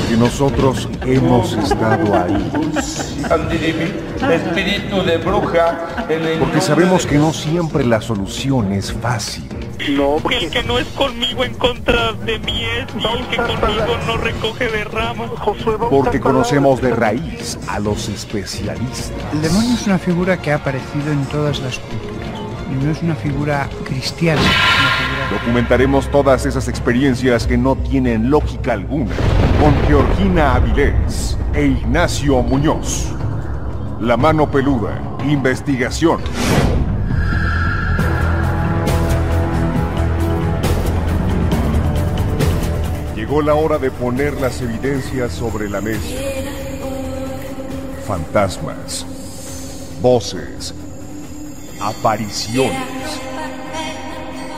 porque nosotros hemos estado ahí. Espíritu de bruja. Porque sabemos que no siempre la solución es fácil. No, Que el que no es conmigo en contra de mí es, y el que conmigo no recoge de ramas. Porque conocemos de raíz a los especialistas. El demonio es una figura que ha aparecido en todas las culturas. Y no es una figura cristiana, es una figura... Documentaremos todas esas experiencias que no tienen lógica alguna con Georgina Avilés e Ignacio Muñoz. La Mano Peluda, investigación. Llegó la hora de poner las evidencias sobre la mesa. Fantasmas, voces, apariciones,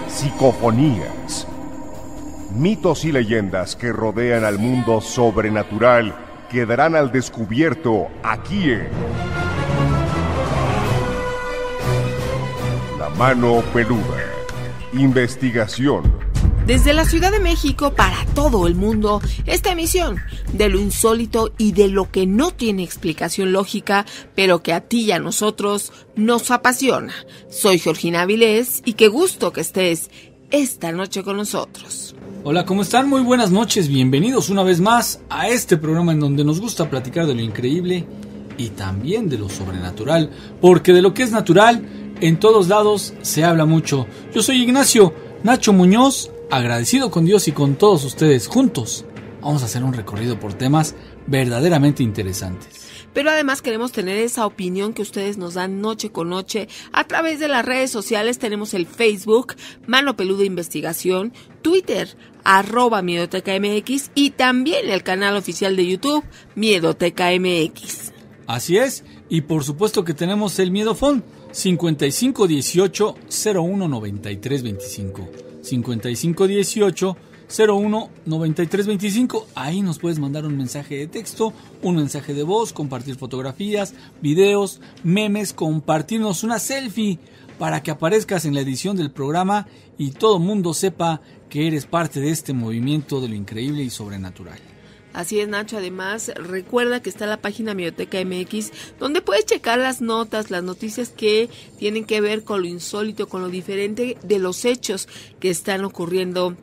psicofonías, mitos y leyendas que rodean al mundo sobrenatural quedarán al descubierto aquí en La Mano Peluda, investigación. Desde la Ciudad de México para todo el mundo, esta emisión de lo insólito y de lo que no tiene explicación lógica, pero que a ti y a nosotros nos apasiona. Soy Georgina Avilés y qué gusto que estés esta noche con nosotros. Hola, ¿cómo están? Muy buenas noches, bienvenidos una vez más a este programa en donde nos gusta platicar de lo increíble y también de lo sobrenatural, porque de lo que es natural, en todos lados se habla mucho. Yo soy Ignacio Nacho Muñoz, agradecido con Dios y con todos ustedes. Juntos vamos a hacer un recorrido por temas verdaderamente interesantes. Pero además queremos tener esa opinión que ustedes nos dan noche con noche a través de las redes sociales. Tenemos el Facebook, Mano Peluda Investigación, Twitter, @MiedotecaMX y también el canal oficial de YouTube, Miedoteca MX. Así es, y por supuesto que tenemos el Miedofón, 5518 01 93 25. 5518 01 93 25. Ahí nos puedes mandar un mensaje de texto, un mensaje de voz, compartir fotografías, videos, memes, compartirnos una selfie para que aparezcas en la edición del programa y todo el mundo sepa que eres parte de este movimiento de lo increíble y sobrenatural. Así es, Nacho. Además, recuerda que está la página Miedoteca MX, donde puedes checar las notas, las noticias que tienen que ver con lo insólito, con lo diferente de los hechos que están ocurriendo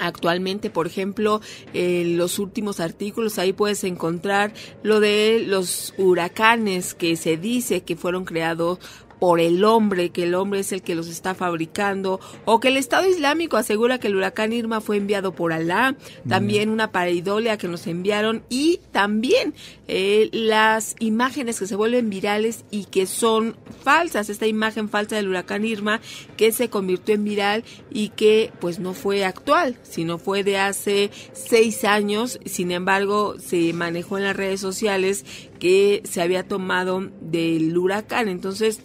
actualmente. Por ejemplo, los últimos artículos, ahí puedes encontrar lo de los huracanes que se dice que fueron creados por el hombre, que el hombre es el que los está fabricando, o que el Estado Islámico asegura que el huracán Irma fue enviado por Alá, también una pareidolia que nos enviaron, y también las imágenes que se vuelven virales y que son falsas, esta imagen falsa del huracán Irma que se convirtió en viral y que pues no fue actual, sino fue de hace 6 años, sin embargo se manejó en las redes sociales que se había tomado del huracán. Entonces,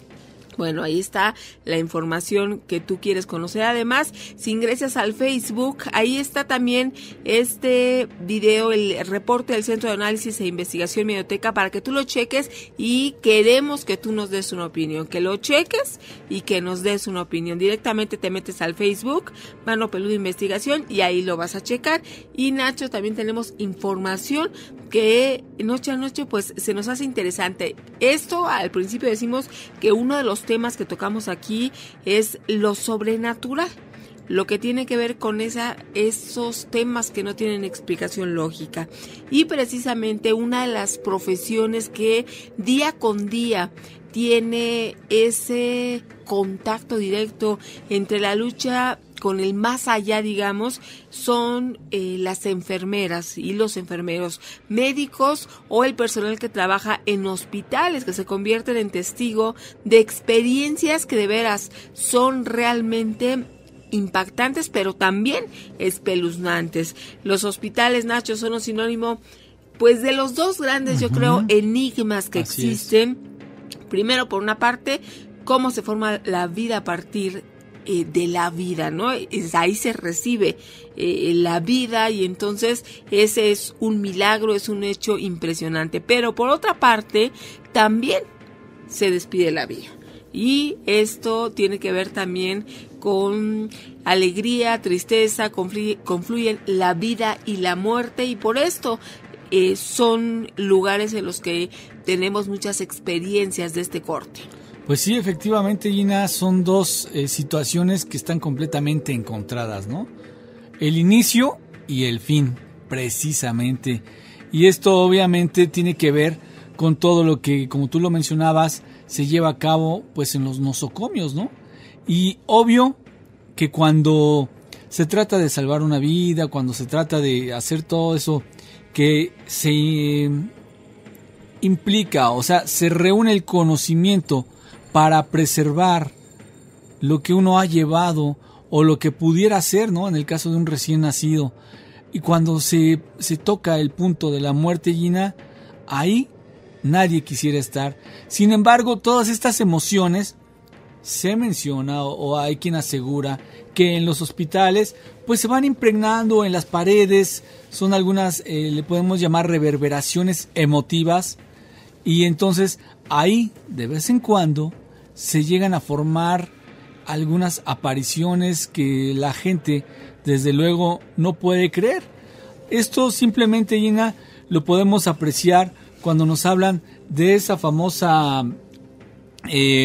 bueno, ahí está la información que tú quieres conocer. Además, si ingresas al Facebook, ahí está también este video, el reporte del Centro de Análisis e Investigación Miedoteca, para que tú lo cheques, y queremos que tú nos des una opinión, que lo cheques y que nos des una opinión. Directamente te metes al Facebook, Mano Peluda Investigación, y ahí lo vas a checar. Y Nacho, también tenemos información que noche a noche pues se nos hace interesante. Esto al principio decimos que uno de los temas que tocamos aquí es lo sobrenatural, lo que tiene que ver con esos temas que no tienen explicación lógica. Y precisamente una de las profesiones que día con día tiene ese contacto directo entre la lucha con el más allá, digamos, son las enfermeras y los enfermeros, médicos o el personal que trabaja en hospitales, que se convierten en testigo de experiencias que de veras son realmente impactantes, pero también espeluznantes. Los hospitales, Nacho, son un sinónimo pues de los dos grandes, yo creo, enigmas que existen. Primero, por una parte, cómo se forma la vida a partir de la vida, ¿no? Ahí se recibe la vida, y entonces ese es un milagro, es un hecho impresionante. Pero por otra parte, también se despide la vida. Y esto tiene que ver también con alegría, tristeza, confluyen la vida y la muerte, y por esto son lugares en los que tenemos muchas experiencias de este corte. Pues sí, efectivamente, Gina, son dos situaciones que están completamente encontradas, ¿no? El inicio y el fin, precisamente. Y esto obviamente tiene que ver con todo lo que, como tú lo mencionabas, se lleva a cabo pues en los nosocomios, ¿no? Y obvio que cuando se trata de salvar una vida, cuando se trata de hacer todo eso que se implica, o sea, se reúne el conocimiento para preservar lo que uno ha llevado o lo que pudiera ser, ¿no? En el caso de un recién nacido. Y cuando se toca el punto de la muerte, Gina, ahí nadie quisiera estar. Sin embargo, todas estas emociones se menciona o hay quien asegura que en los hospitales pues se van impregnando en las paredes, son algunas, le podemos llamar reverberaciones emotivas, y entonces ahí de vez en cuando se llegan a formar algunas apariciones que la gente desde luego no puede creer. Esto simplemente, Gina, lo podemos apreciar cuando nos hablan de esa famosa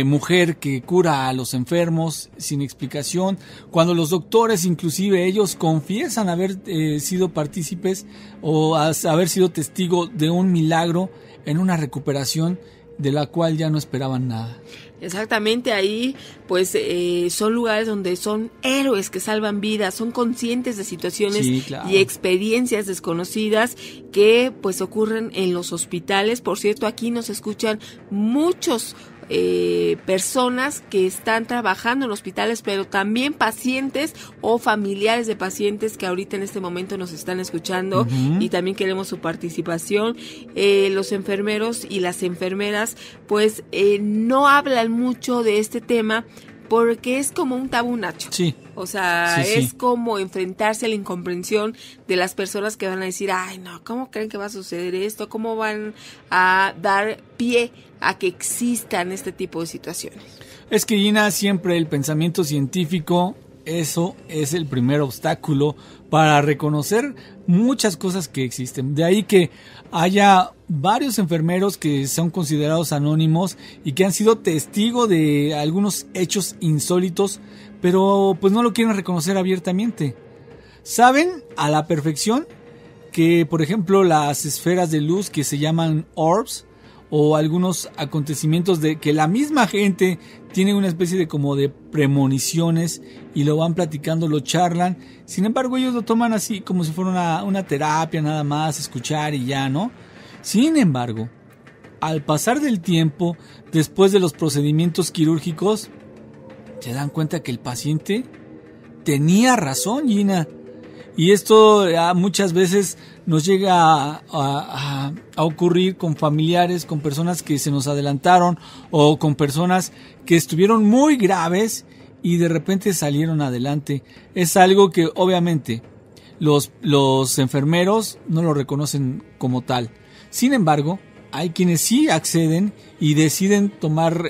mujer que cura a los enfermos sin explicación, cuando los doctores inclusive ellos confiesan haber sido partícipes o haber sido testigo de un milagro en una recuperación de la cual ya no esperaban nada. Exactamente, ahí pues son lugares donde son héroes que salvan vidas, son conscientes de situaciones y experiencias desconocidas que pues ocurren en los hospitales. Por cierto, aquí nos escuchan muchos personas que están trabajando en hospitales, pero también pacientes o familiares de pacientes que ahorita en este momento nos están escuchando, y también queremos su participación. Los enfermeros y las enfermeras pues no hablan mucho de este tema porque es como un tabú, Nacho. Sí. O sea, es como enfrentarse a la incomprensión de las personas que van a decir, ay no, ¿cómo creen que va a suceder esto? ¿Cómo van a dar pie a que existan este tipo de situaciones? Es que, Gina, siempre el pensamiento científico, eso es el primer obstáculo para reconocer muchas cosas que existen. De ahí que haya varios enfermeros que son considerados anónimos y que han sido testigos de algunos hechos insólitos, pero pues no lo quieren reconocer abiertamente. Saben a la perfección que, por ejemplo, las esferas de luz que se llaman orbs, o algunos acontecimientos de que la misma gente tiene una especie de como de premoniciones y lo van platicando, lo charlan. Sin embargo, ellos lo toman así como si fuera una terapia nada más, escuchar y ya, ¿no? Sin embargo, al pasar del tiempo, después de los procedimientos quirúrgicos, se dan cuenta que el paciente tenía razón, Gina. Y esto muchas veces nos llega a ocurrir con familiares, con personas que se nos adelantaron o con personas que estuvieron muy graves y de repente salieron adelante. Es algo que obviamente los enfermeros no lo reconocen como tal. Sin embargo, hay quienes sí acceden y deciden tomar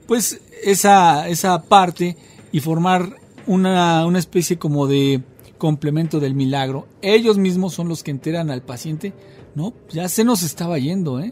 pues esa parte y formar una especie como de complemento del milagro. Ellos mismos son los que enteran al paciente, no, ya se nos estaba yendo,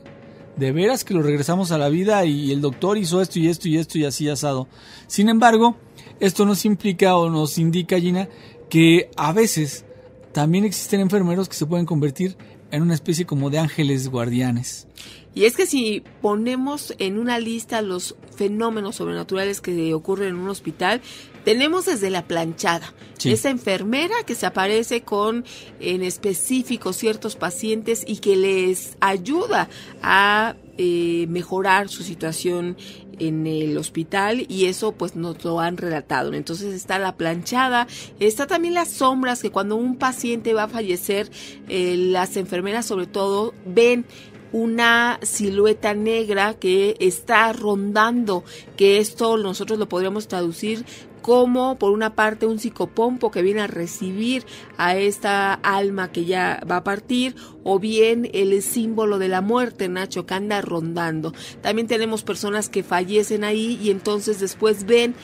de veras que lo regresamos a la vida y el doctor hizo esto y esto y esto y así asado. Sin embargo, esto nos implica o nos indica, Gina, que a veces también existen enfermeros que se pueden convertir en una especie como de ángeles guardianes. Y es que si ponemos en una lista los fenómenos sobrenaturales que ocurren en un hospital, tenemos desde la planchada, esa enfermera que se aparece con en específico ciertos pacientes y que les ayuda a mejorar su situación en el hospital, y eso pues nos lo han relatado. Entonces está la planchada, está también las sombras, que cuando un paciente va a fallecer, las enfermeras sobre todo ven una silueta negra que está rondando, que esto nosotros lo podríamos traducir como, por una parte, un psicopompo que viene a recibir a esta alma que ya va a partir, o bien el símbolo de la muerte, Nacho, que anda rondando. También tenemos personas que fallecen ahí y entonces después ven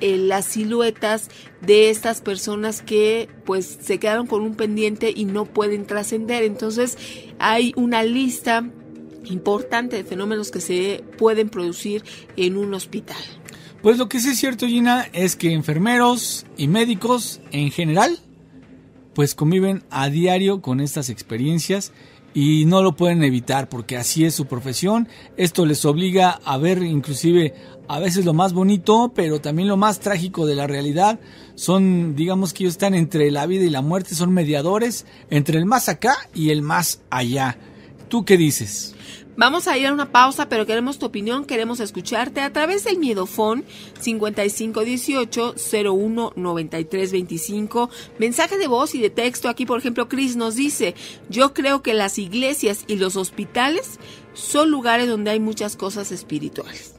las siluetas de estas personas que pues se quedaron con un pendiente y no pueden trascender. Entonces hay una lista importante de fenómenos que se pueden producir en un hospital. Pues lo que sí es cierto, Gina, es que enfermeros y médicos en general pues conviven a diario con estas experiencias y no lo pueden evitar porque así es su profesión. Esto les obliga a ver inclusive a veces lo más bonito, pero también lo más trágico de la realidad. Son, digamos que ellos están entre la vida y la muerte, son mediadores entre el más acá y el más allá. ¿Tú qué dices? Vamos a ir a una pausa, pero queremos tu opinión, queremos escucharte a través del Miedofón 5518-019325, mensaje de voz y de texto. Aquí, por ejemplo, Cris nos dice: yo creo que las iglesias y los hospitales son lugares donde hay muchas cosas espirituales.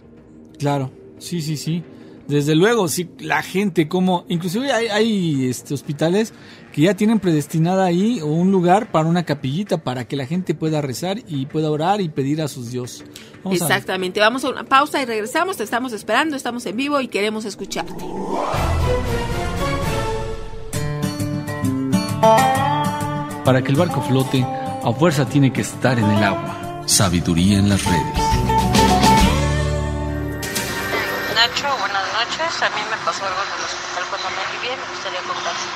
Claro, sí. Desde luego, sí, la gente como, inclusive hay hospitales que ya tienen predestinada ahí un lugar para una capillita para que la gente pueda rezar y pueda orar y pedir a sus dios. Exactamente, vamos a una pausa y regresamos, te estamos esperando, estamos en vivo y queremos escucharte. Para que el barco flote, a fuerza tiene que estar en el agua. Sabiduría en las redes. Nacho, buenas noches. A mí me pasó algo en el hospital cuando me vi bien. Me gustaría contárselo.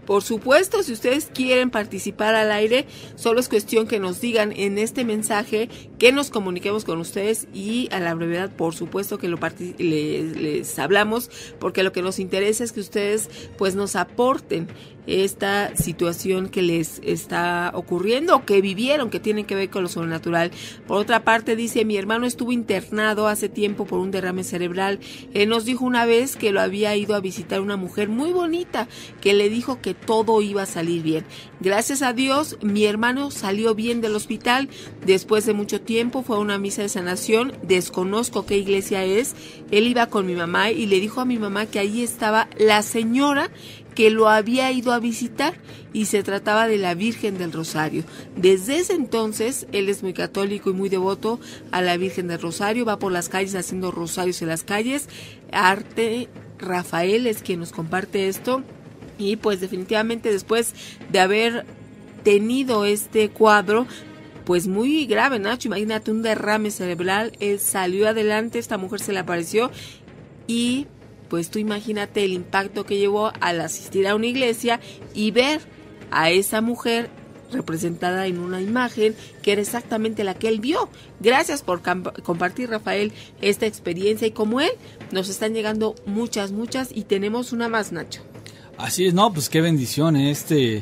Por supuesto, si ustedes quieren participar al aire, solo es cuestión que nos digan en este mensaje, que nos comuniquemos con ustedes y a la brevedad, por supuesto que les hablamos, porque lo que nos interesa es que ustedes pues nos aporten esta situación que les está ocurriendo o que vivieron, que tienen que ver con lo sobrenatural. Por otra parte, dice: mi hermano estuvo internado hace tiempo por un derrame cerebral. Él nos dijo una vez que lo había ido a visitar una mujer muy bonita que le dijo que todo iba a salir bien. Gracias a Dios, mi hermano salió bien del hospital. Después de mucho tiempo fue a una misa de sanación. Desconozco qué iglesia es. Él iba con mi mamá y le dijo a mi mamá que ahí estaba la señora que lo había ido a visitar y se trataba de la Virgen del Rosario. Desde ese entonces, él es muy católico y muy devoto a la Virgen del Rosario, va por las calles haciendo rosarios en las calles. Arte Rafael es quien nos comparte esto y pues definitivamente después de haber tenido este cuadro pues muy grave, Nacho, imagínate un derrame cerebral, él salió adelante, esta mujer se le apareció y pues tú imagínate el impacto que llevó al asistir a una iglesia y ver a esa mujer representada en una imagen que era exactamente la que él vio. Gracias por compartir, Rafael, esta experiencia, y como él, nos están llegando muchas y tenemos una más, Nacho. Así es, no, pues qué bendición este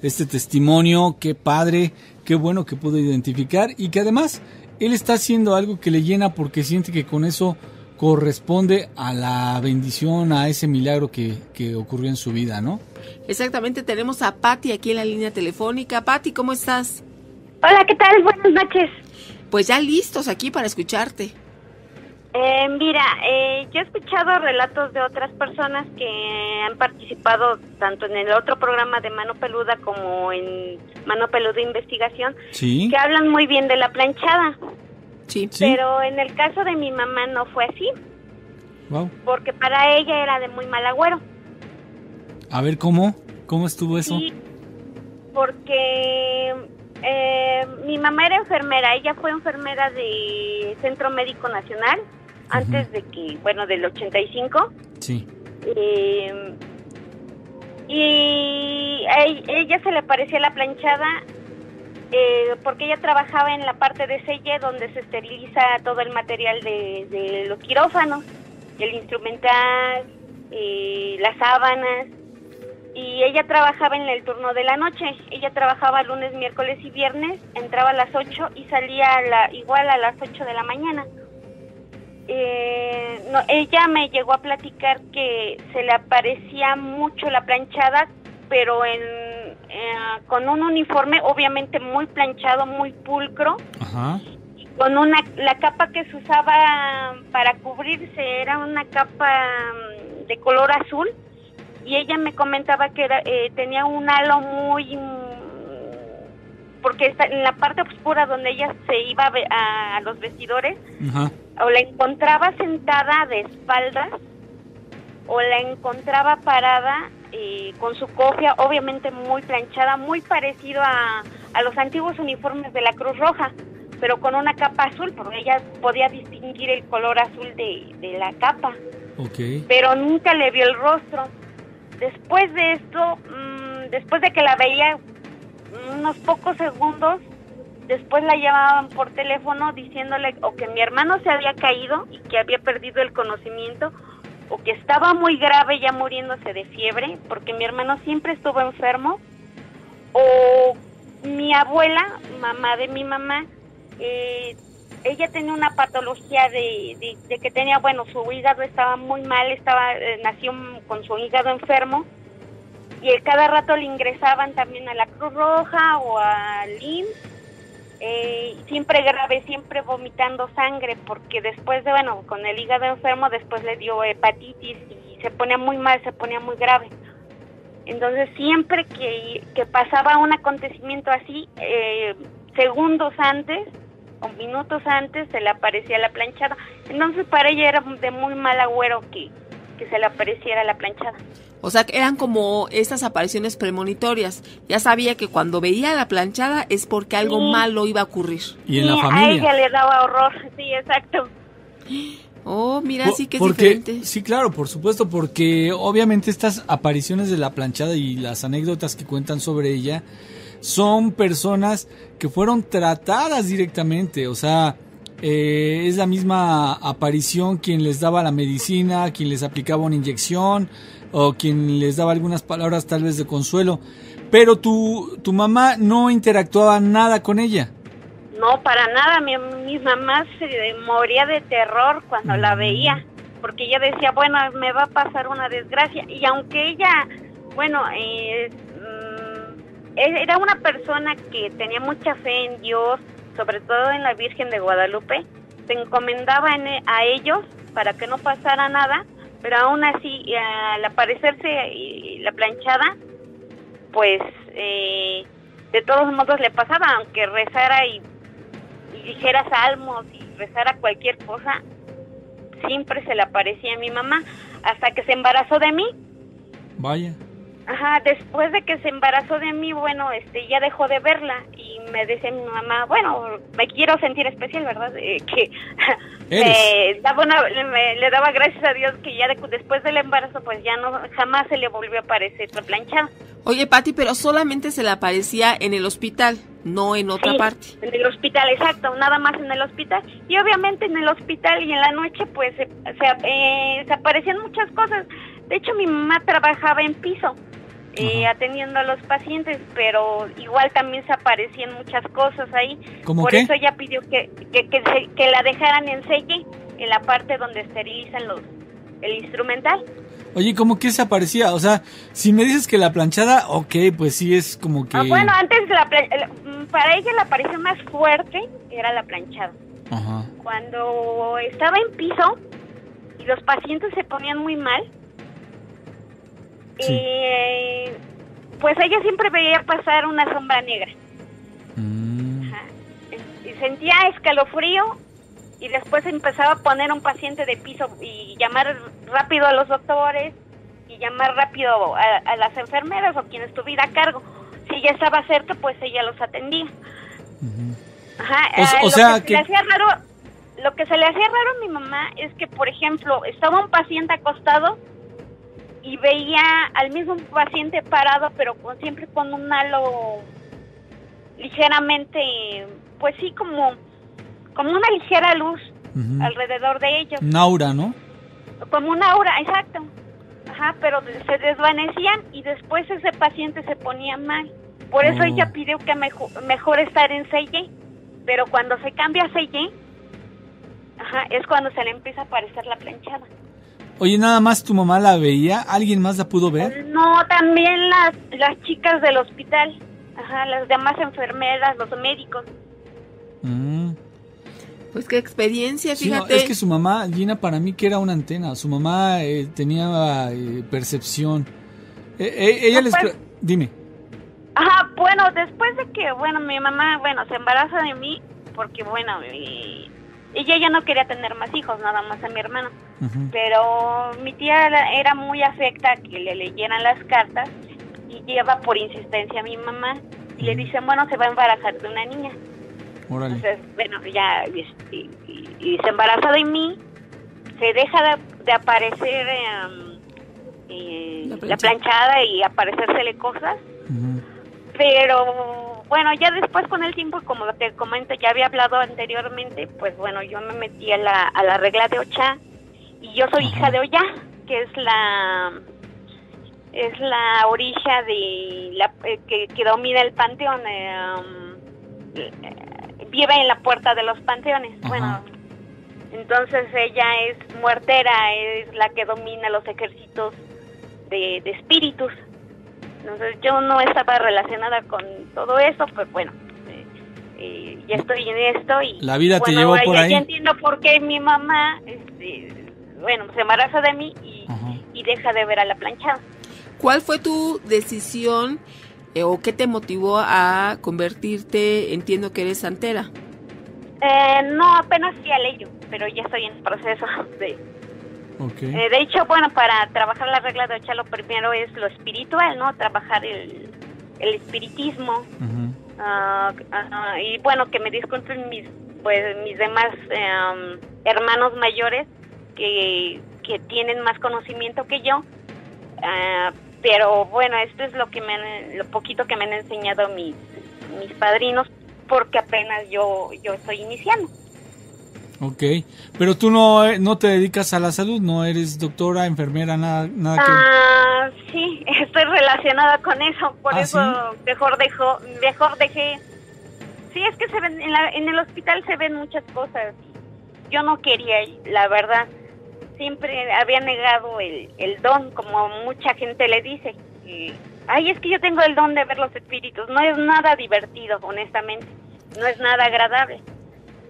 testimonio, qué padre, qué bueno que pudo identificar y que además él está haciendo algo que le llena porque siente que con eso corresponde a la bendición, a ese milagro que ocurrió en su vida, ¿no? Exactamente, tenemos a Pati aquí en la línea telefónica. Pati, ¿cómo estás? Hola, ¿qué tal? Buenas noches. Pues ya listos aquí para escucharte. Mira, yo he escuchado relatos de otras personas que han participado tanto en el otro programa de Mano Peluda como en Mano Peluda Investigación, ¿sí?, que hablan muy bien de la planchada. Sí. Pero en el caso de mi mamá no fue así. Wow. Porque para ella era de muy mal agüero. A ver, ¿cómo estuvo eso? Sí, porque mi mamá era enfermera. Ella fue enfermera de Centro Médico Nacional antes de que, del 85. Sí. Y a ella se le parecía la planchada porque ella trabajaba en la parte de selle donde se esteriliza todo el material de los quirófanos, el instrumental, las sábanas, y ella trabajaba en el turno de la noche. Ella trabajaba lunes, miércoles y viernes, entraba a las 8 y salía igual a las 8 de la mañana. Ella me llegó a platicar que se le aparecía mucho la planchada, pero con un uniforme obviamente muy planchado, muy pulcro. Ajá. Con la capa que se usaba para cubrirse era una capa de color azul, y ella me comentaba que tenía un halo muy, porque en la parte oscura donde ella se iba a los vestidores, ajá, o la encontraba sentada de espaldas, o la encontraba parada con su cofia, obviamente muy planchada, muy parecido a los antiguos uniformes de la Cruz Roja, pero con una capa azul, porque ella podía distinguir el color azul de la capa. Okay. Pero nunca le vio el rostro. Después de esto, después de que la veía unos pocos segundos, después la llamaban por teléfono diciéndole o que mi hermano se había caído y que había perdido el conocimiento, o que estaba muy grave ya muriéndose de fiebre, porque mi hermano siempre estuvo enfermo, o mi abuela, mamá de mi mamá, ella tenía una patología de que tenía, bueno, su hígado estaba muy mal, nació con su hígado enfermo, y cada rato le ingresaban también a la Cruz Roja o al IMSS, siempre grave, siempre vomitando sangre, porque después de, bueno, con el hígado enfermo, después le dio hepatitis y se ponía muy mal, se ponía muy grave. Entonces siempre que pasaba un acontecimiento así, segundos antes o minutos antes se le aparecía la planchada. Entonces para ella era de muy mal agüero que se le apareciera la planchada. O sea, que eran como estas apariciones premonitorias. Ya sabía que cuando veía la planchada es porque algo malo iba a ocurrir. Y en la familia. A ella le daba horror, sí, exacto. Oh, mira, sí que es porque, diferente. Sí, claro, por supuesto, porque obviamente estas apariciones de la planchada y las anécdotas que cuentan sobre ella son personas que fueron tratadas directamente, o sea, es la misma aparición quien les daba la medicina, quien les aplicaba una inyección o quien les daba algunas palabras tal vez de consuelo, pero tu mamá no interactuaba nada con ella. No, para nada, mi mamá se moría de terror cuando la veía, porque ella decía, bueno, me va a pasar una desgracia, y aunque ella, bueno, era una persona que tenía mucha fe en Dios, sobre todo en la Virgen de Guadalupe, se encomendaba a ellos para que no pasara nada, pero aún así, al aparecerse la planchada, pues de todos modos le pasaba, aunque rezara y dijera salmos y rezara cualquier cosa, siempre se le aparecía a mi mamá, hasta que se embarazó de mí. Vaya. Ajá, después de que se embarazó de mí, bueno, ya dejó de verla, y me decía mi mamá, bueno, me quiero sentir especial, ¿verdad? Que le daba gracias a Dios que ya después del embarazo, pues ya no, jamás se le volvió a aparecer la planchada. Oye, Pati, pero solamente se le aparecía en el hospital, no en otra parte. En el hospital, exacto, nada más en el hospital. Y obviamente en el hospital y en la noche, pues se aparecían muchas cosas. De hecho, mi mamá trabajaba en piso, atendiendo a los pacientes, pero igual también se aparecían muchas cosas ahí. ¿Cómo Por qué? eso ella pidió que la dejaran en selle, en la parte donde esterilizan el instrumental. Oye, ¿cómo que se aparecía? O sea, si me dices que la planchada, ok, pues sí es como que... Bueno, antes para ella la aparición más fuerte era la planchada. Ajá. Cuando estaba en piso y los pacientes se ponían muy mal, Sí. Pues ella siempre veía pasar una sombra negra. Ajá. Y sentía escalofrío, y después empezaba a poner un paciente de piso y llamar rápido a los doctores y llamar rápido a las enfermeras o quien estuviera a cargo. Si ella estaba cerca, pues ella los atendía. Ajá. O sea lo que se le hacía raro a mi mamá es que, por ejemplo, estaba un paciente acostado y veía al mismo paciente parado, pero siempre con un halo ligeramente, pues sí, como una ligera luz alrededor de ellos. Un aura, ¿no? Como una aura, exacto. Ajá, pero se desvanecían y después ese paciente se ponía mal. Por eso ella pidió que mejor estar en selle, pero cuando se cambia a selle, es cuando se le empieza a aparecer la planchada. Oye, ¿nada más tu mamá la veía? ¿Alguien más la pudo ver? No, también las chicas del hospital, las demás enfermeras, los médicos. Pues qué experiencia, Sí, fíjate. no, es que su mamá, Gina, para mí que era una antena. Su mamá tenía percepción. Ella Dime. Ajá, bueno, después de que, mi mamá, se embaraza de mí, porque, ella ya no quería tener más hijos, nada más a mi hermano. Ujú. Pero mi tía era muy afecta a que le leyeran las cartas y lleva por insistencia a mi mamá y le dicen, bueno, se va a embarazar de una niña. Órale. Entonces, bueno, ya y se embaraza de mí, se deja de aparecer la planchada y aparecérsele cosas, Ujú. pero bueno, ya después con el tiempo, como te comento, ya había hablado anteriormente, pues bueno, yo me metí a la regla de Ochá y yo soy hija de Ollá, que es la orilla de que domina el panteón, vive en la puerta de los panteones. Ajá. Bueno, entonces ella es muertera, es la que domina los ejércitos de espíritus. Entonces yo no estaba relacionada con todo eso, pues bueno, ya estoy en esto y La vida te bueno, llevó ahora por ahí. ya entiendo por qué mi mamá, bueno, se embaraza de mí Ajá. y deja de ver a la planchada. ¿Cuál fue tu decisión o qué te motivó a convertirte, entiendo que eres santera? No, apenas fui a Leyo, pero ya estoy en proceso de... Okay. de hecho, bueno, para trabajar la regla de Ochá lo primero es lo espiritual, ¿no? Trabajar el espiritismo. Ujú. Y bueno, que me disculpen mis demás hermanos mayores que tienen más conocimiento que yo. Pero bueno, esto es lo poquito que me han enseñado mis padrinos, porque apenas yo estoy iniciando. Ok, pero tú no te dedicas a la salud, no eres doctora, enfermera, nada que... Sí, estoy relacionada con eso, por eso ¿sí? mejor dejé. Sí, es que en el hospital se ven muchas cosas. Yo no quería ir, la verdad. Siempre había negado el don, como mucha gente le dice. Ay, es que yo tengo el don de ver los espíritus. No es nada divertido, honestamente. No es nada agradable.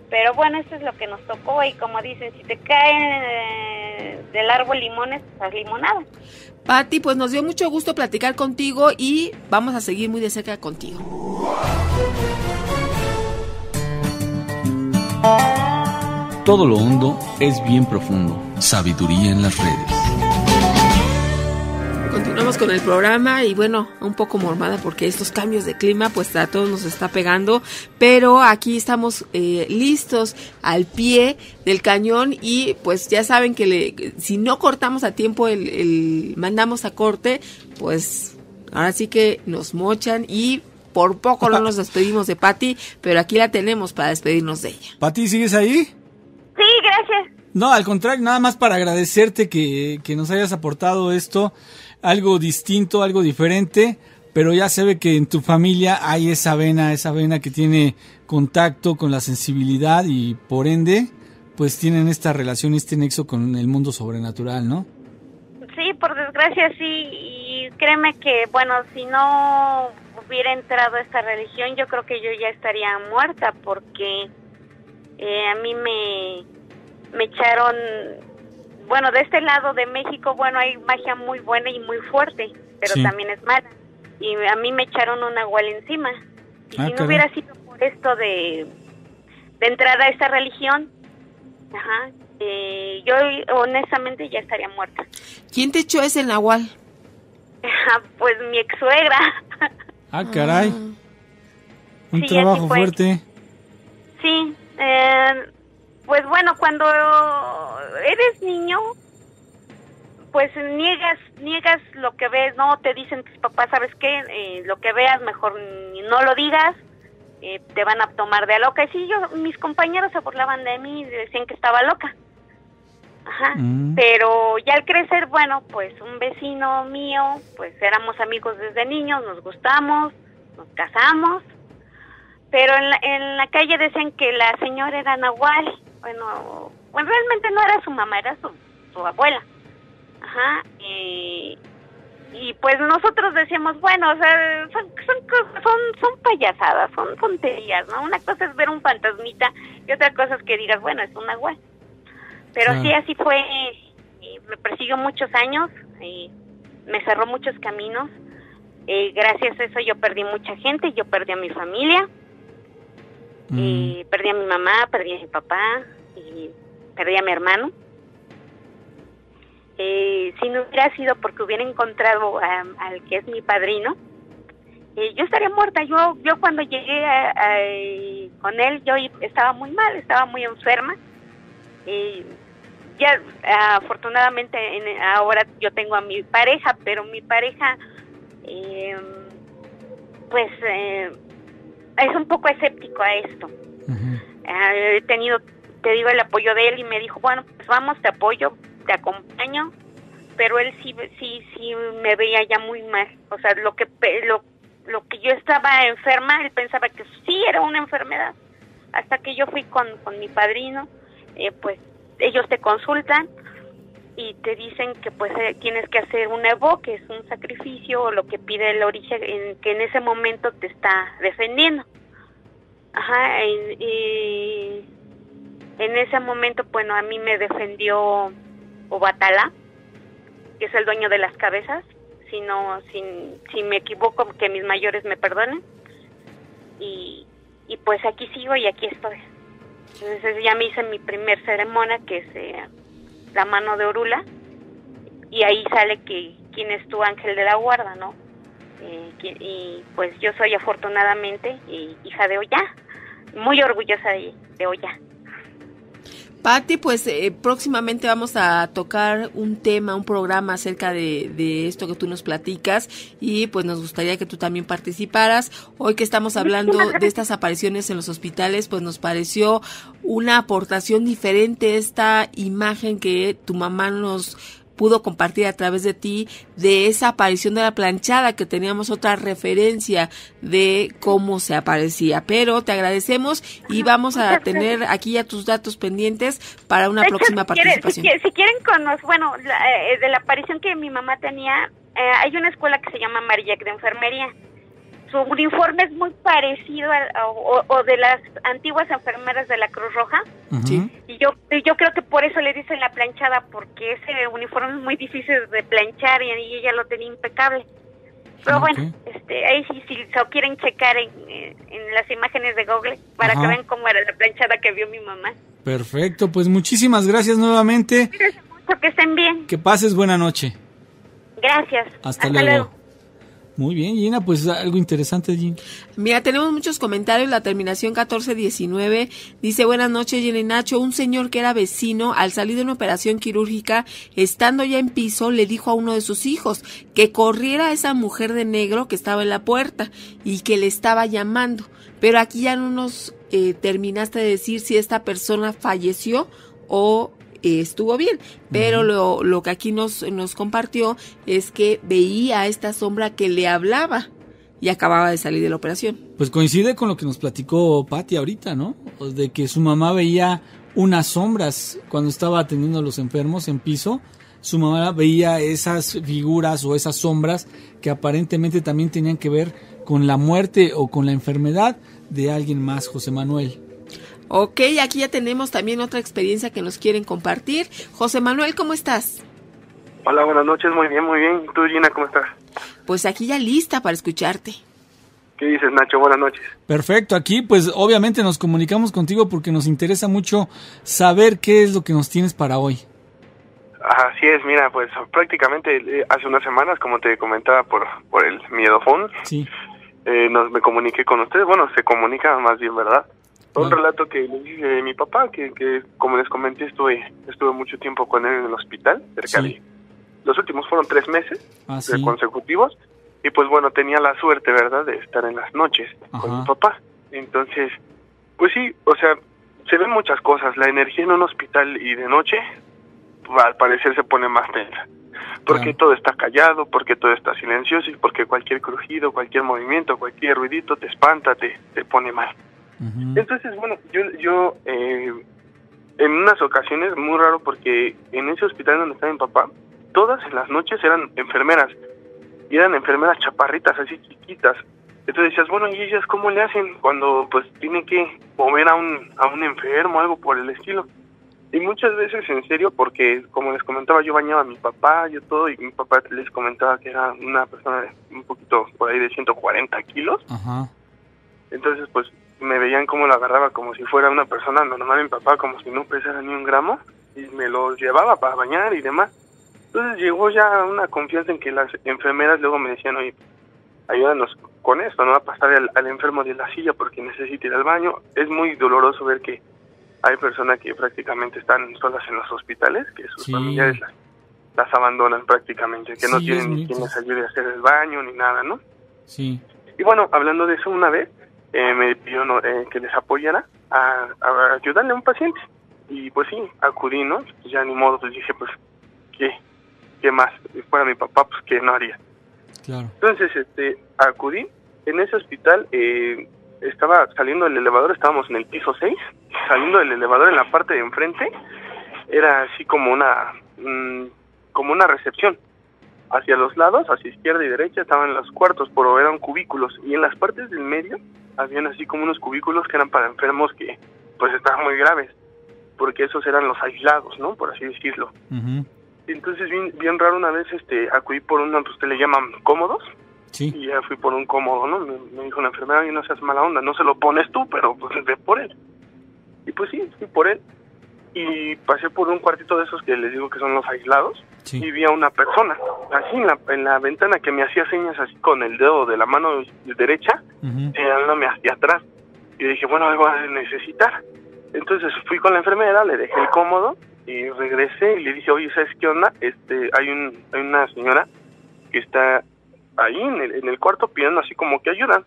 Pero bueno, eso es lo que nos tocó y como dicen, si te caen del árbol limones, pues haz limonada. Pati, pues nos dio mucho gusto platicar contigo y vamos a seguir muy de cerca contigo. Todo lo hondo es bien profundo. Sabiduría en las redes. Continuamos con el programa y bueno, un poco mormada porque estos cambios de clima pues a todos nos está pegando, pero aquí estamos listos al pie del cañón y pues ya saben que si no cortamos a tiempo mandamos a corte, pues ahora sí que nos mochan y por poco no nos despedimos de Pati, pero aquí la tenemos para despedirnos de ella. Pati, ¿sigues ahí? Sí, gracias. No, al contrario, nada más para agradecerte que nos hayas aportado esto, algo distinto, algo diferente, pero ya se ve que en tu familia hay esa vena que tiene contacto con la sensibilidad y por ende, pues tienen esta relación, este nexo con el mundo sobrenatural, ¿no? Sí, por desgracia sí, y créeme que, bueno, si no hubiera entrado a esta religión, yo creo que yo ya estaría muerta, porque a mí me echaron, bueno, de este lado de México, bueno, hay magia muy buena y muy fuerte, pero sí, también es mala, y a mí me echaron un nahual encima, y si no caray, hubiera sido por esto de entrar a esta religión, yo honestamente ya estaría muerta. ¿Quién te echó ese nahual? Pues mi ex suegra. Caray, un Sí, trabajo así fue. fuerte. Sí, pues bueno, cuando eres niño, pues niegas lo que ves, ¿no? Te dicen tus papás, ¿sabes qué? Lo que veas, mejor no lo digas, te van a tomar de loca. Y sí, mis compañeros se burlaban de mí y decían que estaba loca. Pero ya al crecer, bueno, pues un vecino mío, pues éramos amigos desde niños, nos gustamos, nos casamos, pero en la calle decían que la señora era nahual. Bueno, realmente no era su mamá, era su abuela. Y pues nosotros decíamos, bueno, o sea, son payasadas, son tonterías, ¿no? Una cosa es ver un fantasmita y otra cosa es que digas, bueno, es un nahual. Pero sí, así fue, me persiguió muchos años, me cerró muchos caminos. Gracias a eso yo perdí mucha gente, yo perdí a mi familia, perdí a mi mamá, perdí a mi papá, y perdí a mi hermano. Si no hubiera sido porque hubiera encontrado al que es mi padrino, yo estaría muerta. Yo cuando llegué con él, yo estaba muy mal, estaba muy enferma. Ya afortunadamente ahora yo tengo a mi pareja, pero mi pareja pues es un poco escéptico a esto. He tenido, te digo, el apoyo de él y me dijo, bueno, pues vamos, te apoyo, te acompaño, pero él sí me veía ya muy mal. O sea, lo que yo estaba enferma, él pensaba que sí era una enfermedad. Hasta que yo fui con mi padrino, pues ellos te consultan y te dicen que pues tienes que hacer un evo, que es un sacrificio, o lo que pide el origen, que en ese momento te está defendiendo. Ajá, y en ese momento, bueno, a mí me defendió Obatala, que es el dueño de las cabezas. Si me equivoco, que mis mayores me perdonen. Y pues aquí sigo y aquí estoy. Entonces ya me hice mi primer ceremonia, que es la mano de Orula, y ahí sale quién es tu ángel de la guarda, ¿no? Y pues yo soy afortunadamente hija de Oya, muy orgullosa de Oya. Pati, pues próximamente vamos a tocar un programa acerca de esto que tú nos platicas, y pues nos gustaría que tú también participaras. Hoy que estamos hablando de estas apariciones en los hospitales, pues nos pareció una aportación diferente esta imagen que tu mamá nos pudo compartir a través de ti, de esa aparición de la planchada, que teníamos otra referencia de cómo se aparecía. Pero te agradecemos y vamos a tener aquí ya tus datos pendientes para una próxima participación. Si quieren de la aparición que mi mamá tenía, hay una escuela que se llama Marillac de enfermería. Su uniforme es muy parecido o de las antiguas enfermeras de la Cruz Roja. Sí. Y yo creo que por eso le dicen la planchada, porque ese uniforme es muy difícil de planchar y ella lo tenía impecable. Pero bueno, ahí si lo quieren checar en las imágenes de Google para que vean cómo era la planchada que vio mi mamá. Perfecto, pues muchísimas gracias nuevamente. Gracias mucho, que estén bien. Que pases buena noche. Gracias. Hasta luego. Muy bien, Gina, pues algo interesante allí. Mira, tenemos muchos comentarios. La terminación 1419 dice: buenas noches, Gina y Nacho. Un señor que era vecino, al salir de una operación quirúrgica, estando ya en piso, le dijo a uno de sus hijos que corriera a esa mujer de negro que estaba en la puerta y que le estaba llamando. Pero aquí ya no nos terminaste de decir si esta persona falleció o estuvo bien, pero lo que aquí nos compartió es que veía esta sombra que le hablaba y acababa de salir de la operación. Pues coincide con lo que nos platicó Pati ahorita, ¿no? De que su mamá veía unas sombras cuando estaba atendiendo a los enfermos en piso. Su mamá veía esas figuras o esas sombras que aparentemente también tenían que ver con la muerte o con la enfermedad de alguien más, José Manuel. Ok, aquí ya tenemos también otra experiencia que nos quieren compartir. José Manuel, ¿cómo estás? Hola, buenas noches, muy bien, muy bien. ¿Y tú, Gina, cómo estás? Pues aquí ya lista para escucharte. ¿Qué dices, Nacho? Buenas noches. Perfecto, aquí pues obviamente nos comunicamos contigo porque nos interesa mucho saber qué es lo que nos tienes para hoy. Así es, mira, pues prácticamente hace unas semanas, como te comentaba por el miedofón, sí. Me comuniqué con ustedes, bueno, se comunica más bien, ¿verdad? Un relato que le dije de mi papá, que como les comenté, estuve mucho tiempo con él en el hospital, cerca de... Los últimos fueron 3 meses consecutivos, y pues bueno, tenía la suerte, ¿verdad?, de estar en las noches con mi papá. Entonces, pues sí, o sea, se ven muchas cosas. La energía en un hospital y de noche, al parecer se pone más tensa. Porque todo está callado, porque todo está silencioso, y porque cualquier crujido, cualquier movimiento, cualquier ruidito te espanta, te pone mal. Entonces, bueno, yo en unas ocasiones, muy raro, porque en ese hospital donde estaba mi papá, todas en las noches eran enfermeras, y eran enfermeras chaparritas, así chiquitas. Entonces decías, bueno, ¿y ellas cómo le hacen cuando pues tienen que mover a un enfermo, algo por el estilo? Y muchas veces en serio, porque como les comentaba, yo bañaba a mi papá, yo todo, y mi papá les comentaba que era una persona de un poquito por ahí de 140 kilos. Entonces, pues me veían cómo lo agarraba como si fuera una persona normal, mi papá, como si no pesara ni 1 gramo, y me lo llevaba para bañar y demás. Entonces llegó ya una confianza en que las enfermeras luego me decían, oye, ayúdanos con esto, no va a pasar al enfermo de la silla porque necesita ir al baño. Es muy doloroso ver que hay personas que prácticamente están solas en los hospitales, que sus familiares las abandonan prácticamente, que no tienen ni quien les ayude a hacer el baño ni nada, ¿no? Sí. Y bueno, hablando de eso, una vez me pidieron que les apoyara a ayudarle a un paciente. Y pues sí, acudí, ¿no? Ya ni modo, pues dije, pues, ¿qué más? Si fuera mi papá, pues, ¿qué no haría? Claro. Entonces, acudí. En ese hospital estaba saliendo del elevador, estábamos en el piso 6, saliendo del elevador en la parte de enfrente, era así como una recepción. Hacia los lados, hacia izquierda y derecha, estaban los cuartos, pero eran cubículos, y en las partes del medio habían así como unos cubículos que eran para enfermos que pues estaban muy graves, porque esos eran los aislados, ¿no? Por así decirlo. Uh-huh. Entonces, bien raro, una vez acudí por uno que usted le llaman cómodos. Sí. Y ya fui por un cómodo, ¿no? Me dijo una enfermera, y no seas mala onda, no se lo pones tú, pero pues ve por él. Y pues sí, fui por él. Y pasé por un cuartito de esos que les digo que son los aislados. Sí. Y vi a una persona, así en la ventana, que me hacía señas así con el dedo de la mano derecha, señalándome hacia atrás. Y dije, bueno, algo va a necesitar. Entonces fui con la enfermera, le dejé el cómodo y regresé y le dije, oye, ¿sabes qué onda? Hay una señora que está ahí en el cuarto pidiendo así como que ayuda.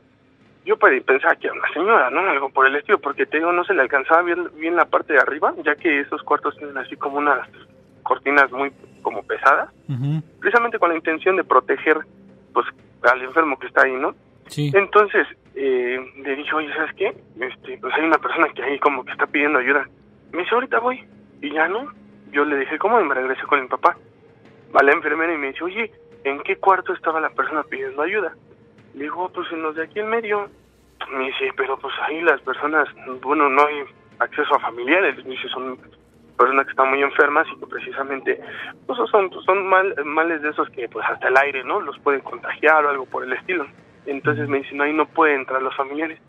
Yo pensaba que era una señora, ¿no? Algo por el estilo, porque te digo, no se le alcanzaba bien la parte de arriba, ya que esos cuartos tienen así como unas cortinas muy como pesadas, precisamente con la intención de proteger pues al enfermo que está ahí, ¿no? Sí. Entonces le dije, oye, ¿sabes qué? Pues hay una persona que ahí como que está pidiendo ayuda. Me dice, ahorita voy. Y ya no, yo le dije, ¿cómo? Y me regresé con mi papá. Va la enfermera y me dice, oye, ¿en qué cuarto estaba la persona pidiendo ayuda? Le digo, pues en los de aquí en medio. Me dice, pero pues ahí las personas, bueno, no hay acceso a familiares. Me dice, son personas que están muy enfermas y que precisamente pues son males de esos que pues hasta el aire, ¿no? Los pueden contagiar o algo por el estilo. Entonces me dice, no, ahí no pueden entrar los familiares.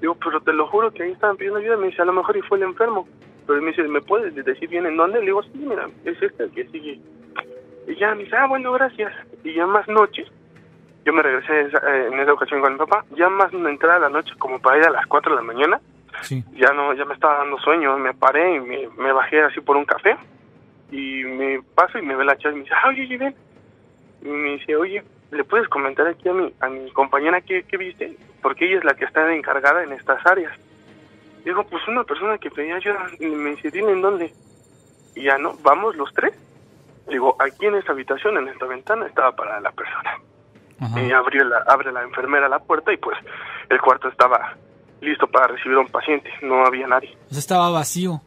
Digo, pero te lo juro que ahí estaban pidiendo ayuda. Me dice, a lo mejor y fue el enfermo. Pero me dice, ¿me puedes decir bien en dónde? Le digo, sí, mira, es el que sigue. Y ya me dice, bueno, gracias. Y ya más noche, yo me regresé en esa ocasión con mi papá, ya más entrada a la noche, como para ir a las 4 de la mañana, sí. Ya me estaba dando sueño, me paré y me bajé así por un café, y me paso y me ve la chava y me dice, oye, ven. Y me dice, oye, ¿le puedes comentar aquí a mi compañera qué viste? Porque ella es la que está encargada en estas áreas. Digo, pues una persona que pedía ayuda. Y me dice, dime en dónde. Y ya no, vamos los tres. Digo, aquí en esta habitación, en esta ventana, estaba para la persona. Ajá. Y abre la enfermera la puerta y pues el cuarto estaba listo para recibir a un paciente. No había nadie. O sea, estaba vacío.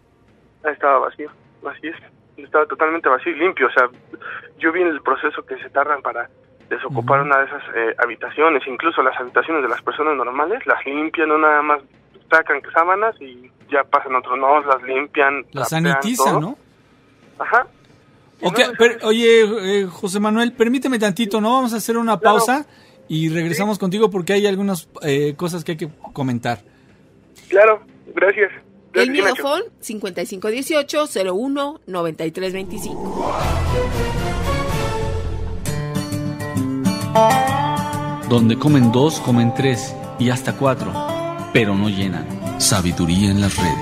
Estaba vacío, así es. Estaba totalmente vacío y limpio. O sea, yo vi en el proceso que se tardan para desocupar una de esas habitaciones. Incluso las habitaciones de las personas normales las limpian, no nada más sacan sábanas y ya pasan otros, no, las limpian. Las sanitizan, ¿no? Ajá. Okay, pero, oye, José Manuel, permíteme tantito, ¿no? Vamos a hacer una pausa y regresamos contigo porque hay algunas cosas que hay que comentar. Claro, gracias. El Miedofón 5518-01-9325. Donde comen 2, comen 3 y hasta 4, pero no llenan. Sabiduría en las redes.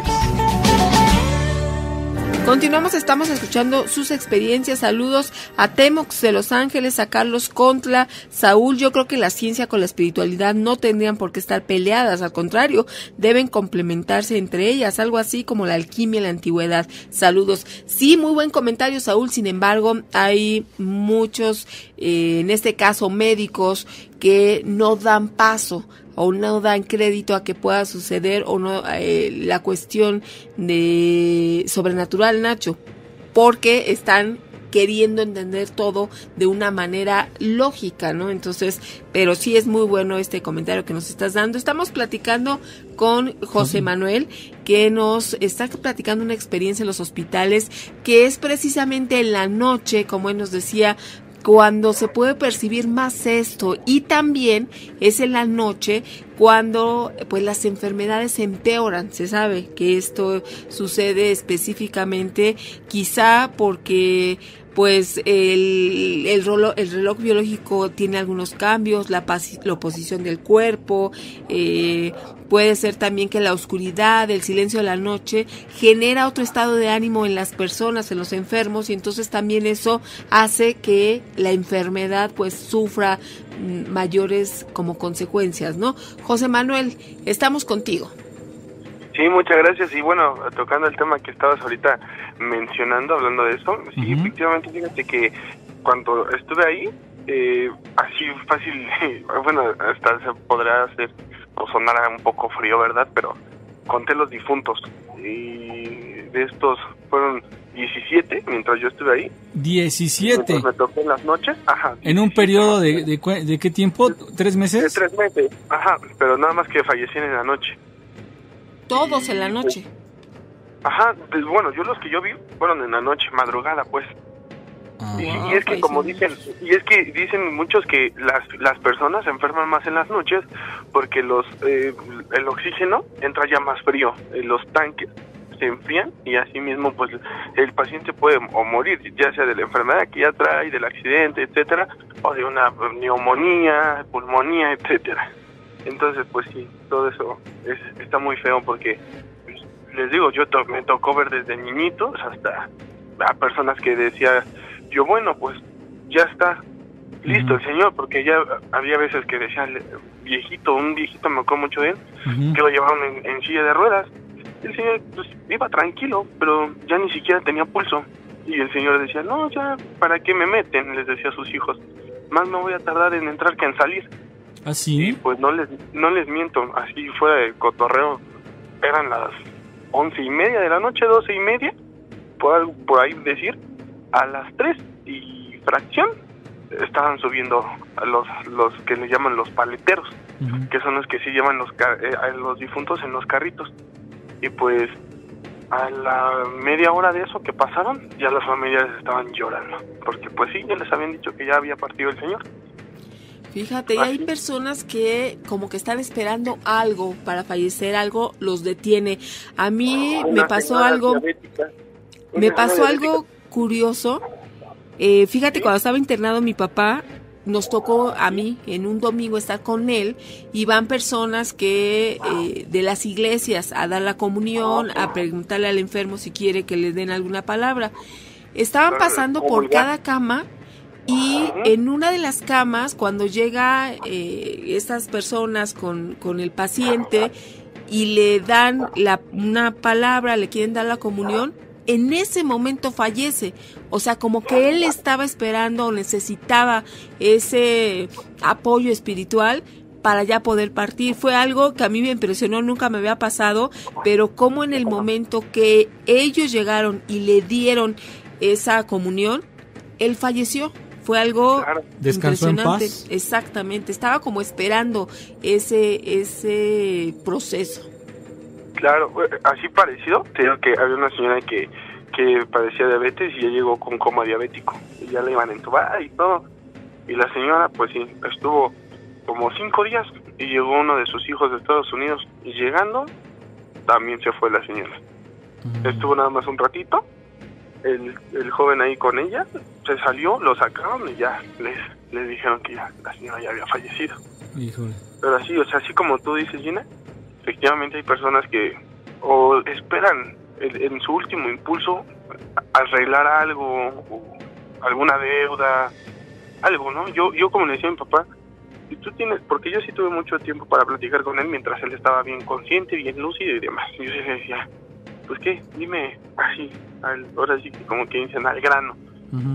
Continuamos, estamos escuchando sus experiencias. Saludos a Temox de Los Ángeles, a Carlos Contla, Saúl. Yo creo que la ciencia con la espiritualidad no tendrían por qué estar peleadas, al contrario, deben complementarse entre ellas, algo así como la alquimia en la antigüedad. Saludos. Sí, muy buen comentario, Saúl. Sin embargo, hay muchos, en este caso médicos, que no dan paso o no dan crédito a que pueda suceder o no la cuestión de sobrenatural, Nacho, porque están queriendo entender todo de una manera lógica, ¿no? Entonces, pero sí es muy bueno este comentario que nos estás dando. Estamos platicando con José Manuel, que nos está platicando una experiencia en los hospitales, que es precisamente en la noche, como él nos decía, cuando se puede percibir más esto, y también es en la noche cuando pues las enfermedades empeoran. Se sabe que esto sucede específicamente quizá porque pues el reloj biológico tiene algunos cambios, la posición del cuerpo, puede ser también que la oscuridad, el silencio de la noche genera otro estado de ánimo en las personas, en los enfermos, y entonces también eso hace que la enfermedad pues sufra mayores como consecuencias, ¿no? José Manuel, estamos contigo. Sí, muchas gracias. Y bueno, tocando el tema que estabas ahorita mencionando, hablando de eso, sí, efectivamente, fíjate que cuando estuve ahí, así fácil, bueno, hasta se podrá hacer o sonar un poco frío, ¿verdad? Pero conté los difuntos, y de estos fueron 17 mientras yo estuve ahí. 17. Me tocó en las noches, ajá. ¿En un periodo de qué tiempo? ¿3 meses? De 3 meses, ajá, pero nada más que fallecían en la noche. Todos en la noche. Ajá, pues bueno, yo los que yo vi fueron en la noche, madrugada, pues. Y es que como dicen, dicen muchos que las personas se enferman más en las noches porque el oxígeno entra ya más frío, los tanques se enfrían y así mismo pues el paciente puede o morir, ya sea de la enfermedad que ya trae, del accidente, etcétera, o de una neumonía, pulmonía, etcétera. Entonces pues sí, todo eso está muy feo porque les digo, me tocó ver desde niñitos hasta a personas que decía yo, bueno, pues ya está listo el señor, porque ya había veces que decían un viejito me acuerdo mucho de él, que lo llevaron en silla de ruedas. El señor pues iba tranquilo, pero ya ni siquiera tenía pulso. Y el señor decía, no, ya, ¿para qué me meten? Les decía a sus hijos, más me voy a tardar en entrar que en salir. ¿Ah, sí? Y pues no les miento, así fuera de cotorreo, eran las 11:30 de la noche, 12:30, por ahí decir, a las 3 y fracción estaban subiendo a los que le llaman los paleteros, que son los que sí llevan a los difuntos en los carritos. Y pues a la media hora de eso que pasaron, ya las familiares estaban llorando, porque pues sí, ya les habían dicho que ya había partido el señor. Fíjate, y hay personas que como que están esperando algo para fallecer, algo los detiene. A mí me pasó algo curioso. Fíjate, cuando estaba internado mi papá, nos tocó a mí en un domingo estar con él, y van personas que de las iglesias a dar la comunión, a preguntarle al enfermo si quiere que le den alguna palabra. Estaban pasando por cada cama, y en una de las camas, cuando llega estas personas con el paciente y le dan una palabra, le quieren dar la comunión, en ese momento fallece. O sea, como que él estaba esperando o necesitaba ese apoyo espiritual para ya poder partir. Fue algo que a mí me impresionó, nunca me había pasado, pero como en el momento que ellos llegaron y le dieron esa comunión, él falleció. Fue algo impresionante. ¿En paz? Exactamente, estaba como esperando ese proceso. Claro, así parecido. Te digo que había una señora que padecía diabetes y ya llegó con coma diabético y ya le iban a entubar y todo. Y la señora, pues sí, estuvo como 5 días y llegó uno de sus hijos de Estados Unidos y llegando también se fue la señora. Estuvo nada más un ratito, el joven ahí con ella, se salió, lo sacaron y ya les dijeron que ya la señora ya había fallecido. Híjole. Pero así, o sea, así como tú dices, Gina, efectivamente hay personas que o esperan en su último impulso arreglar algo, o alguna deuda, algo, ¿no? Yo como le decía a mi papá, si tú tienes, porque yo sí tuve mucho tiempo para platicar con él mientras él estaba bien consciente, bien lúcido y demás. Y yo le decía, pues qué, dime así, ahora sí que como que dicen al grano,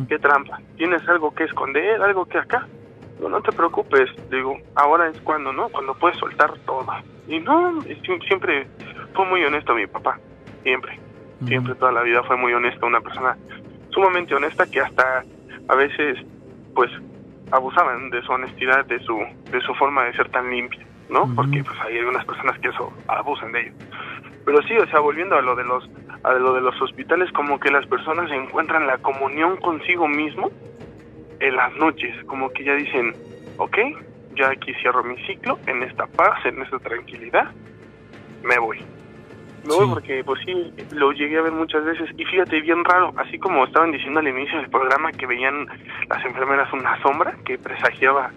qué trampa, ¿tienes algo que esconder, algo que acá? No te preocupes, digo, ahora es cuando, ¿no? Cuando puedes soltar todo. Y no, siempre fue muy honesto mi papá, siempre toda la vida fue muy honesto, una persona sumamente honesta que hasta a veces, pues, abusaban de su honestidad, de su forma de ser tan limpia, ¿no? Porque pues hay algunas personas que eso abusan de ello. Pero sí, o sea, volviendo a lo de los hospitales, como que las personas encuentran la comunión consigo mismo en las noches, como que ya dicen, ok, ya aquí cierro mi ciclo, en esta paz, en esta tranquilidad, me voy. Me voy porque, pues sí, lo llegué a ver muchas veces. Y fíjate, bien raro, así como estaban diciendo al inicio del programa que veían las enfermeras una sombra que presagiaba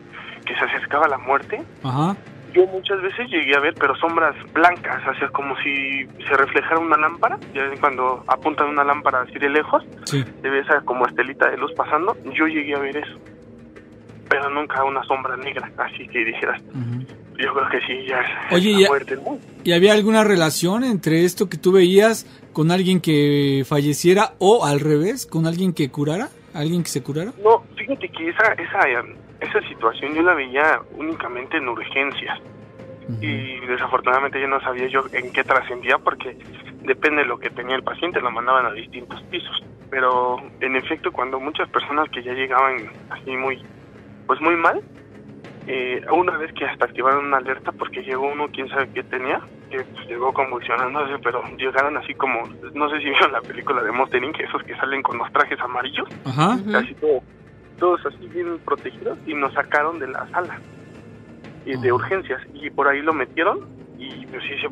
que se acercaba la muerte. Ajá. Yo muchas veces llegué a ver, pero sombras blancas, o sea, como si se reflejara una lámpara. Ya ven cuando apuntan una lámpara así de lejos, sí, se ve esa como estelita de luz pasando. Yo llegué a ver eso, pero nunca una sombra negra, así que dijeras. Yo creo que sí, ya es. Oye, la muerte, ¿no? ¿Y había alguna relación entre esto que tú veías con alguien que falleciera o al revés, con alguien que curara? ¿Alguien que se curara? No, fíjate que esa situación yo la veía únicamente en urgencias. Y desafortunadamente yo no sabía yo en qué trascendía, porque depende de lo que tenía el paciente, lo mandaban a distintos pisos. Pero en efecto, cuando muchas personas que ya llegaban así muy mal, una vez que hasta activaron una alerta porque llegó uno, quién sabe qué tenía, que pues, llegó convulsionándose, pero llegaron así como, no sé si vieron la película de Monster Inc., esos que salen con los trajes amarillos, casi todos así bien protegidos, y nos sacaron de la sala de urgencias, y por ahí lo metieron, y pues sí, se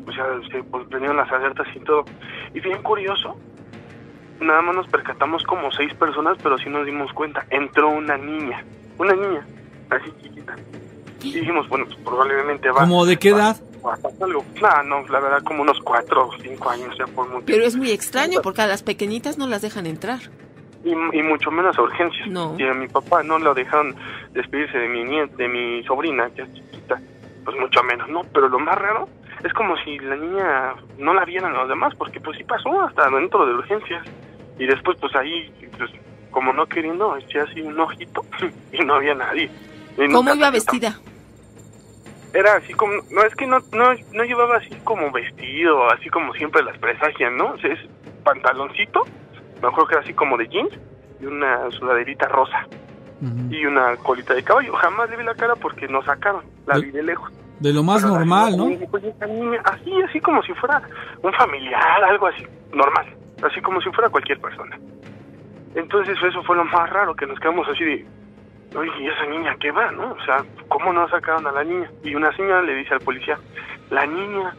prendieron las alertas y todo. Y bien curioso, nada más nos percatamos como 6 personas, pero sí nos dimos cuenta, entró una niña, así chiquita. Y dijimos, bueno, pues probablemente va... ¿Cómo de qué edad? Algo. No, la verdad, como unos 4 o 5 años ya por mucho. Pero es muy extraño, porque a las pequeñitas no las dejan entrar. Y mucho menos a urgencias. No. Y a mi papá no lo dejaron despedirse de mi sobrina, que es chiquita, pues mucho menos, ¿no? Pero lo más raro es como si la niña no la vieran los demás, porque pues sí pasó hasta dentro de urgencias. Y después, pues ahí, pues como no queriendo, eché así un ojito y no había nadie. ¿Cómo iba vestida? Era así como, no, es que no llevaba así como vestido, así como siempre las presagian, ¿no? O sea, es pantaloncito, me acuerdo que era así como de jeans, y una sudaderita rosa, y una colita de caballo. Jamás le vi la cara porque nos sacaron, la vi de lejos. De lo más normal, ¿no? Así como si fuera un familiar, algo así, normal, así como si fuera cualquier persona. Entonces eso fue lo más raro, que nos quedamos así de... Oye, ¿y esa niña qué va, no? O sea, ¿cómo no sacaron a la niña? Y una señora le dice al policía, la niña.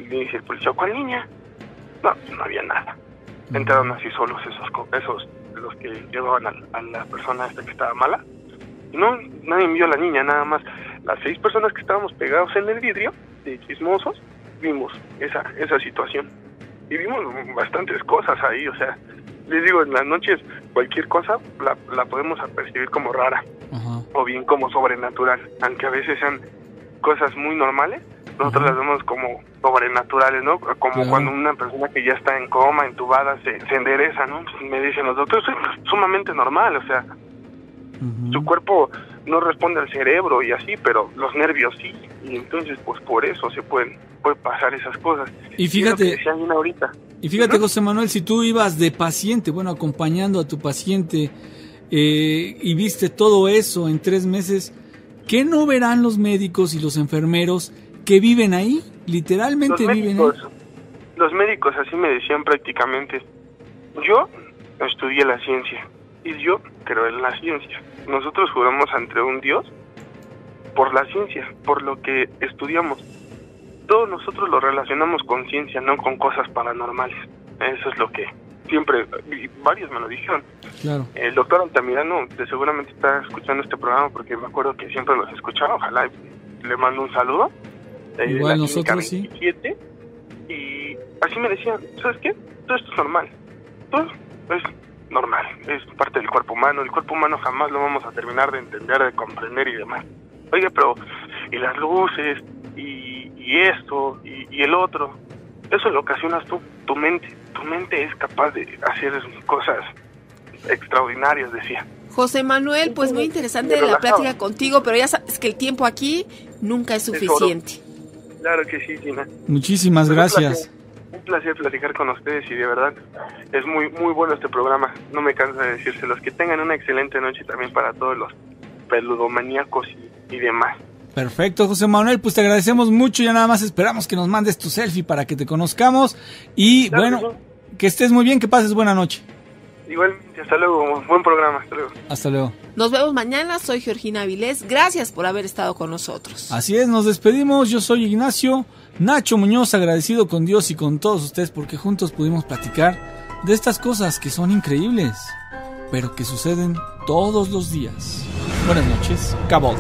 Y le dice el policía, ¿cuál niña? No había nada. Entraron así solos esos los que llevaban a la persona esta que estaba mala. Y no, nadie vio a la niña, nada más. Las 6 personas que estábamos pegados en el vidrio, de chismosos, vimos esa situación. Y vimos bastantes cosas ahí, o sea... Les digo, en las noches cualquier cosa la podemos percibir como rara, o bien como sobrenatural, aunque a veces sean cosas muy normales, nosotros las vemos como sobrenaturales, ¿no? Como cuando una persona que ya está en coma, entubada, se endereza, ¿no? Me dicen los doctores, es sumamente normal, o sea, su cuerpo no responde al cerebro y así, pero los nervios sí, y entonces pues por eso puede pasar esas cosas. Y fíjate, es lo que decían ahorita. Y fíjate, José Manuel, si tú ibas de paciente, bueno, acompañando a tu paciente, y viste todo eso en 3 meses, ¿qué no verán los médicos y los enfermeros que viven ahí? Literalmente viven ahí. Los médicos así me decían prácticamente, yo estudié la ciencia y yo creo en la ciencia. Nosotros juramos ante un Dios por la ciencia, por lo que estudiamos. Todos nosotros lo relacionamos con ciencia, no con cosas paranormales. Eso es lo que siempre, y varios me lo dijeron. Claro. El doctor Altamirano seguramente está escuchando este programa, porque me acuerdo que siempre los escuchaba. Ojalá le mando un saludo. Igual nosotros 27, sí. Y así me decían, ¿sabes qué? Todo esto es normal. Todo es normal. Es parte del cuerpo humano. El cuerpo humano jamás lo vamos a terminar de entender, de comprender y demás. Oiga, pero y las luces y esto y el otro, eso lo ocasionas tú, tu mente es capaz de hacer cosas extraordinarias, decía. José Manuel, pues muy interesante la plática contigo, pero ya sabes que el tiempo aquí nunca es suficiente. Claro que sí, Gina. Muchísimas gracias. Un placer platicar con ustedes, y de verdad es muy muy bueno este programa, no me canso de decírselos. Que tengan una excelente noche también para todos los peludomaníacos y demás. Perfecto, José Manuel, pues te agradecemos mucho. Ya nada más esperamos que nos mandes tu selfie para que te conozcamos. Y claro, bueno, que estés muy bien, que pases buena noche. Igualmente, hasta luego, buen programa, hasta luego. Hasta luego. Nos vemos mañana, soy Georgina Avilés, gracias por haber estado con nosotros. Así es, nos despedimos, yo soy Ignacio Nacho Muñoz, agradecido con Dios y con todos ustedes porque juntos pudimos platicar de estas cosas que son increíbles, pero que suceden todos los días. Buenas noches, Cabot.